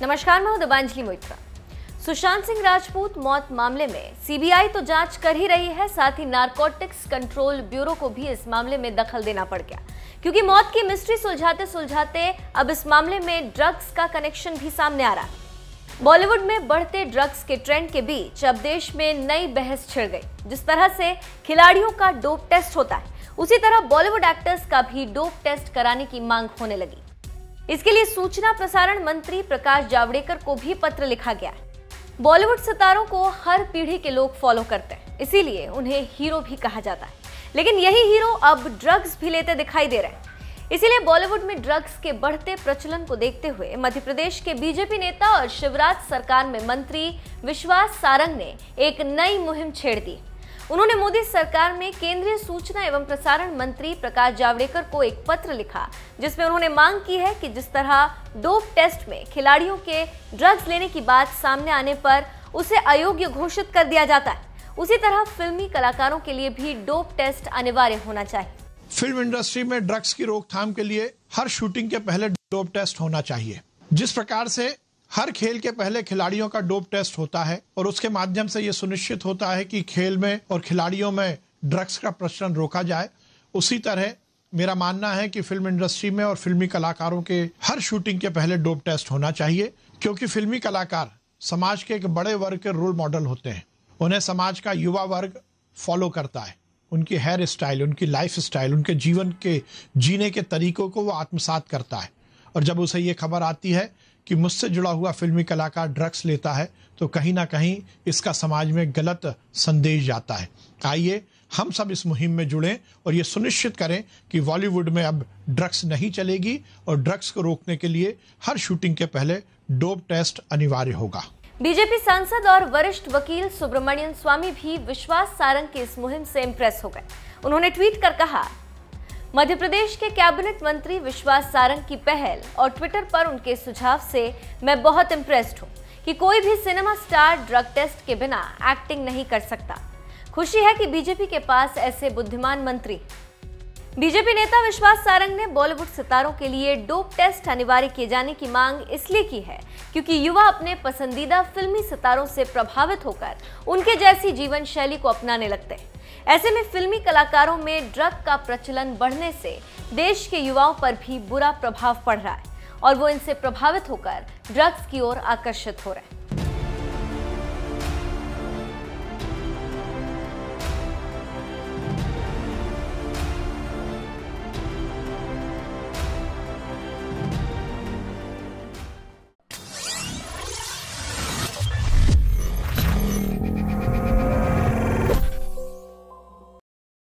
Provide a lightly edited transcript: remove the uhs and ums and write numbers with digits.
नमस्कार, मैं हूं दिबांजलि मोइत्रा। सुशांत सिंह राजपूत मौत मामले में सीबीआई तो जांच कर ही रही है, साथ ही नारकोटिक्स कंट्रोल ब्यूरो को भी इस मामले में दखल देना पड़ गया, क्योंकि मौत की मिस्ट्री सुलझाते सुलझाते अब इस मामले में ड्रग्स का कनेक्शन भी सामने आ रहा है। बॉलीवुड में बढ़ते ड्रग्स के ट्रेंड के बीच अब देश में नई बहस छिड़ गई। जिस तरह से खिलाड़ियों का डोप टेस्ट होता है, उसी तरह बॉलीवुड एक्टर्स का भी डोप टेस्ट कराने की मांग होने लगी। इसके लिए सूचना प्रसारण मंत्री प्रकाश जावड़ेकर को भी पत्र लिखा गया है। बॉलीवुड सितारों को हर पीढ़ी के लोग फॉलो करते हैं, इसीलिए उन्हें हीरो भी कहा जाता है। लेकिन यही हीरो अब ड्रग्स भी लेते दिखाई दे रहे हैं। इसीलिए बॉलीवुड में ड्रग्स के बढ़ते प्रचलन को देखते हुए मध्य प्रदेश के बीजेपी नेता और शिवराज सरकार में मंत्री विश्वास सारंग ने एक नई मुहिम छेड़ दी। उन्होंने मोदी सरकार में केंद्रीय सूचना एवं प्रसारण मंत्री प्रकाश जावड़ेकर को एक पत्र लिखा, जिसमें उन्होंने मांग की है कि जिस तरह डोप टेस्ट में खिलाड़ियों के ड्रग्स लेने की बात सामने आने पर उसे अयोग्य घोषित कर दिया जाता है, उसी तरह फिल्मी कलाकारों के लिए भी डोप टेस्ट अनिवार्य होना चाहिए। फिल्म इंडस्ट्री में ड्रग्स की रोकथाम के लिए हर शूटिंग के पहले डोप टेस्ट होना चाहिए। जिस प्रकार से हर खेल के पहले खिलाड़ियों का डोप टेस्ट होता है और उसके माध्यम से यह सुनिश्चित होता है कि खेल में और खिलाड़ियों में ड्रग्स का प्रचलन रोका जाए, उसी तरह मेरा मानना है कि फिल्म इंडस्ट्री में और फिल्मी कलाकारों के हर शूटिंग के पहले डोप टेस्ट होना चाहिए, क्योंकि फिल्मी कलाकार समाज के एक बड़े वर्ग के रोल मॉडल होते हैं। उन्हें समाज का युवा वर्ग फॉलो करता है। उनकी हेयर स्टाइल, उनकी लाइफ स्टाइल, उनके जीवन के जीने के तरीकों को वो आत्मसात करता है। और जब उसे ये खबर आती है कि मुझसे जुड़ा हुआ फिल्मी कलाकार ड्रग्स लेता है, तो कहीं ना कहीं इसका समाज में गलत संदेश जाता है। आइए हम सब इस मुहिम में जुड़ें और ये सुनिश्चित करें कि बॉलीवुड में अब ड्रग्स नहीं चलेगी और ड्रग्स को रोकने के लिए हर शूटिंग के पहले डोप टेस्ट अनिवार्य होगा। बीजेपी सांसद और वरिष्ठ वकील सुब्रमण्यम स्वामी भी विश्वास सारंग की इस मुहिम से इंप्रेस हो गए। उन्होंने ट्वीट कर कहा, मध्य प्रदेश के कैबिनेट मंत्री विश्वास सारंग की पहल और ट्विटर पर उनके सुझाव से मैं बहुत इंप्रेस्ड हूं कि कोई भी सिनेमा स्टार ड्रग टेस्ट के बिना एक्टिंग नहीं कर सकता। खुशी है कि बीजेपी के पास ऐसे बुद्धिमान मंत्री। बीजेपी नेता विश्वास सारंग ने बॉलीवुड सितारों के लिए डोप टेस्ट अनिवार्य किए जाने की मांग इसलिए की है क्योंकि युवा अपने पसंदीदा फिल्मी सितारों से प्रभावित होकर उनके जैसी जीवन शैली को अपनाने लगते हैं। ऐसे में फिल्मी कलाकारों में ड्रग का प्रचलन बढ़ने से देश के युवाओं पर भी बुरा प्रभाव पड़ रहा है और वो इनसे प्रभावित होकर ड्रग्स की ओर आकर्षित हो रहे हैं।